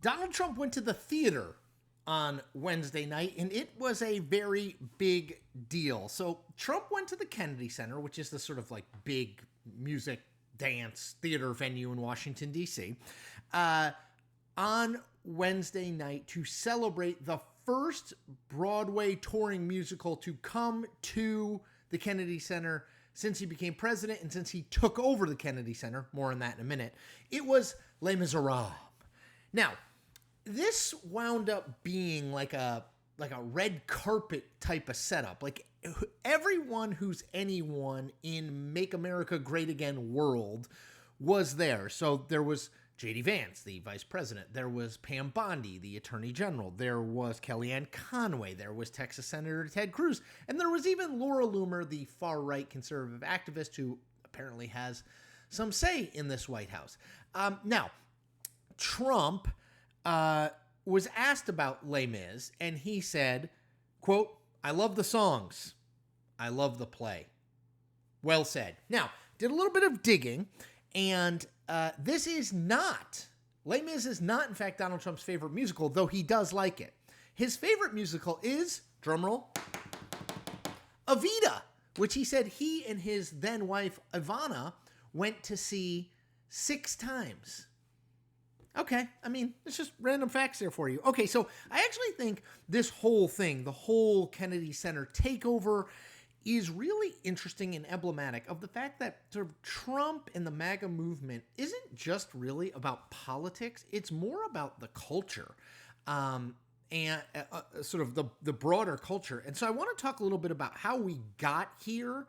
Donald Trump went to the theater on Wednesday night, and it was a very big deal. So Trump went to the Kennedy Center, which is the sort of like big music, dance, theater venue in Washington, D.C., on Wednesday night to celebrate the first Broadway touring musical to come to the Kennedy Center since he became president and since he took over the Kennedy Center. More on that in a minute. It was Les Misérables. Now, this wound up being like a red carpet type of setup. Like everyone who's anyone in Make America Great Again world was there. So there was J.D. Vance, the vice president. There was Pam Bondi, the attorney general. There was Kellyanne Conway. There was Texas Senator Ted Cruz. And there was even Laura Loomer, the far-right conservative activist who apparently has some say in this White House. Now, Trump was asked about Les Mis, and he said, quote, "I love the songs. I love the play." Well said. Now, did a little bit of digging, and this is not, Les Mis is not, in fact, Donald Trump's favorite musical, though he does like it. His favorite musical is, drumroll, Evita, which he said he and his then wife, Ivana, went to see 6 times. Okay, I mean, it's just random facts there for you. Okay, so I actually think this whole thing, the whole Kennedy Center takeover, is really interesting and emblematic of the fact that sort of Trump and the MAGA movement isn't just really about politics. It's more about the culture and sort of the broader culture. And so I want to talk a little bit about how we got here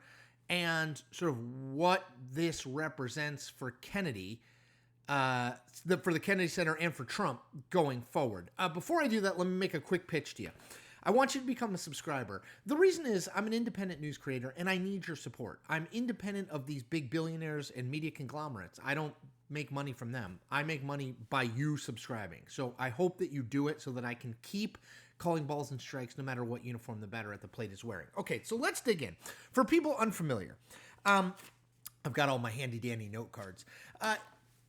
and sort of what this represents for Kennedy, for the Kennedy Center and for Trump going forward. Before I do that, let me make a quick pitch to you. I want you to become a subscriber. The reason is I'm an independent news creator and I need your support. I'm independent of these big billionaires and media conglomerates. I don't make money from them. I make money by you subscribing. So I hope that you do it so that I can keep calling balls and strikes no matter what uniform the batter at the plate is wearing. Okay, so let's dig in. For people unfamiliar, I've got all my handy dandy note cards.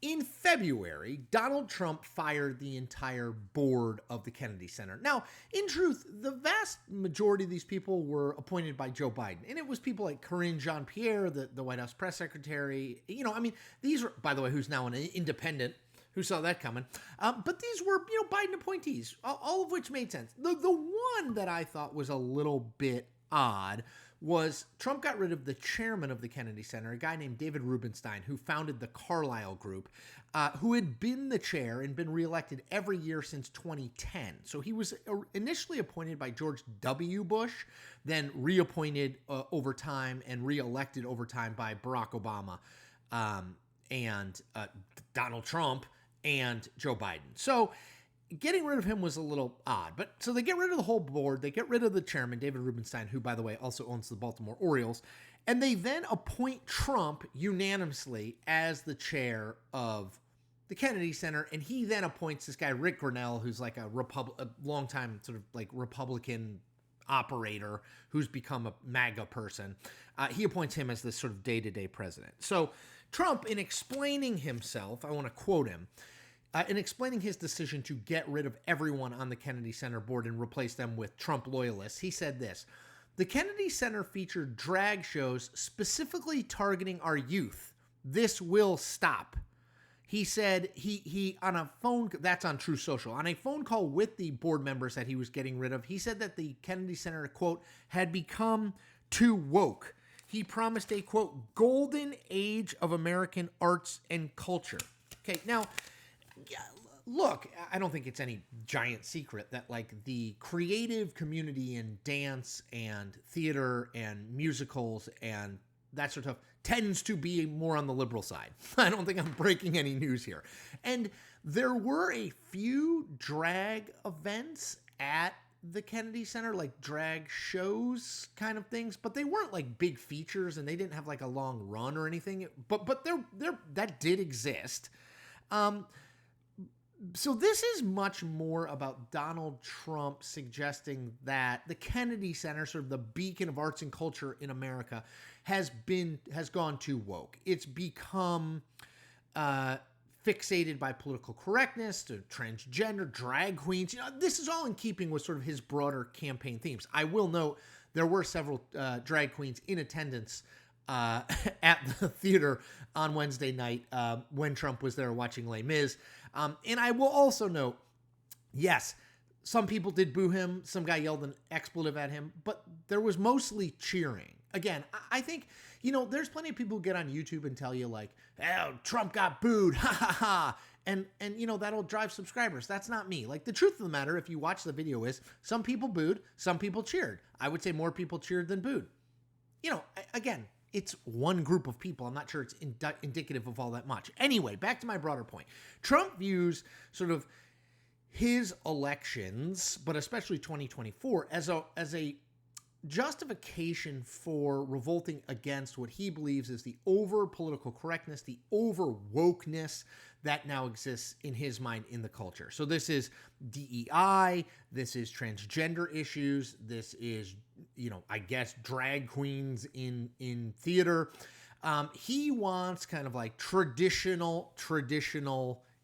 In February, Donald Trump fired the entire board of the Kennedy Center. Now, in truth, the vast majority of these people were appointed by Joe Biden. And it was people like Karine Jean-Pierre, the White House press secretary. You know, I mean, these are, by the way, who's now an independent. Who saw that coming? But these were, Biden appointees, all of which made sense. The one that I thought was a little bit odd was Trump got rid of the chairman of the Kennedy Center, a guy named David Rubenstein, who founded the Carlyle Group, who had been the chair and been reelected every year since 2010. So he was initially appointed by George W. Bush, then reappointed over time and reelected over time by Barack Obama and Donald Trump and Joe Biden. So getting rid of him was a little odd, but so they get rid of the whole board. They get rid of the chairman, David Rubenstein, who, by the way, also owns the Baltimore Orioles, and they then appoint Trump unanimously as the chair of the Kennedy Center, and he then appoints this guy, Rick Grenell, who's like a longtime sort of like Republican operator who's become a MAGA person. He appoints him as this sort of day-to-day president. So Trump, in explaining himself, I want to quote him, in explaining his decision to get rid of everyone on the Kennedy Center board and replace them with Trump loyalists, he said this: "The Kennedy Center featured drag shows specifically targeting our youth. This will stop." He said he on a phone, that's on True Social, on a phone call with the board members that he was getting rid of, he said that the Kennedy Center, quote, had become too woke. He promised a, quote, golden age of American arts and culture. Okay, now, yeah, look, I don't think it's any giant secret that like the creative community in dance and theater and musicals and that sort of stuff tends to be more on the liberal side. I don't think I'm breaking any news here. And there were a few drag events at the Kennedy Center, like drag shows kind of things, but they weren't like big features and they didn't have like a long run or anything. But there that did exist. So this is much more about Donald Trump suggesting that the Kennedy Center, sort of the beacon of arts and culture in America, has gone too woke. It's become fixated by political correctness to transgender, drag queens. This is all in keeping with sort of his broader campaign themes. I will note there were several drag queens in attendance at the theater on Wednesday night when Trump was there watching Les Mis. And I will also note, yes, some people did boo him. Some guy yelled an expletive at him, but there was mostly cheering. Again, I think, there's plenty of people who get on YouTube and tell you like, oh, Trump got booed, ha ha ha. And that'll drive subscribers. That's not me. Like, the truth of the matter, if you watch the video, is some people booed, some people cheered. I would say more people cheered than booed. Again, it's one group of people. I'm not sure it's indicative of all that much. Anyway, back to my broader point. Trump views sort of his elections, but especially 2024, as a justification for revolting against what he believes is the over political correctness, the over wokeness that now exists in his mind in the culture. So this is DEI, this is transgender issues, this is, I guess, drag queens in theater. He wants kind of like traditional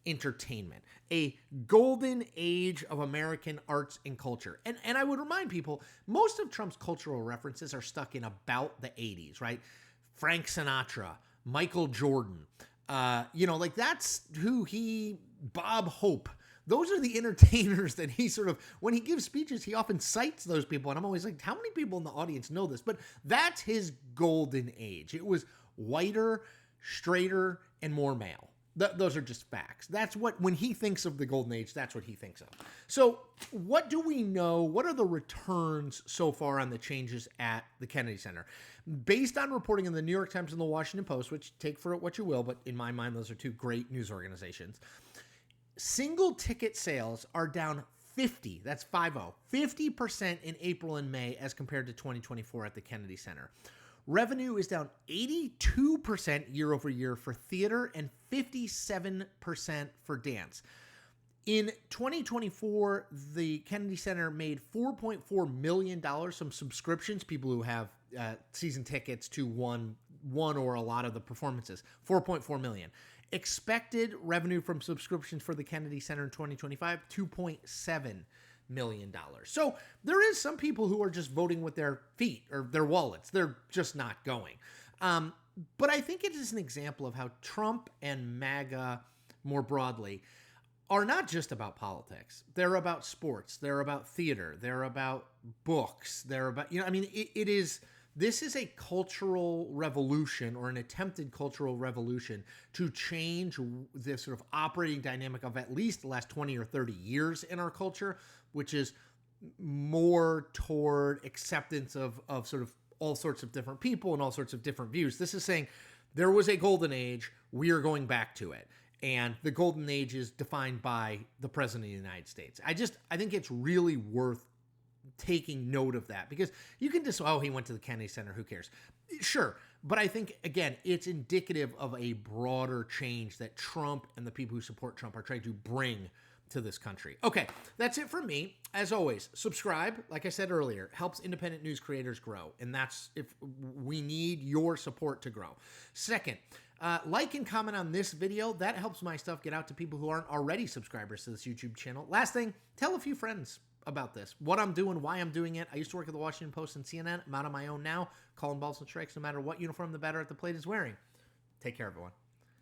entertainment, a golden age of American arts and culture. And I would remind people, most of Trump's cultural references are stuck in about the 80s, right? Frank Sinatra, Michael Jordan, that's who Bob Hope. Those are the entertainers that he sort of, when he gives speeches, he often cites those people. And I'm always like, how many people in the audience know this? But that's his golden age. It was whiter, straighter, and more male. Those are just facts. That's what, when he thinks of the golden age, that's what he thinks of. So what do we know? What are the returns so far on the changes at the Kennedy Center? Based on reporting in the New York Times and the Washington Post, which take for it what you will, but in my mind, those are two great news organizations. Single ticket sales are down 50% in April and May as compared to 2024 at the Kennedy Center. Revenue is down 82% year over year for theater and 57% for dance. In 2024, the Kennedy Center made $4.4 million from subscriptions, people who have season tickets to one or a lot of the performances, $4.4 million. Expected revenue from subscriptions for the Kennedy Center in 2025, $2.7 million. So there is some people who are just voting with their feet or their wallets. They're just not going. But I think it is an example of how Trump and MAGA more broadly are not just about politics. They're about sports. They're about theater. They're about books. They're about, this is a cultural revolution, or an attempted cultural revolution, to change this sort of operating dynamic of at least the last 20 or 30 years in our culture, which is more toward acceptance of sort of all sorts of different people and all sorts of different views. This is saying there was a golden age. We are going back to it. And the golden age is defined by the president of the United States. I think it's really worth taking note of that, because you can just, he went to the Kennedy Center, who cares? Sure. But I think, again, it's indicative of a broader change that Trump and the people who support Trump are trying to bring to this country. Okay, that's it for me. As always, subscribe. Like I said earlier, helps independent news creators grow. And that's if we need your support to grow. Second, like and comment on this video. That helps my stuff get out to people who aren't already subscribers to this YouTube channel. Last thing, tell a few friends about this, what I'm doing, why I'm doing it. I used to work at the Washington Post and CNN. I'm out on my own now, calling balls and strikes no matter what uniform the batter at the plate is wearing. Take care, everyone.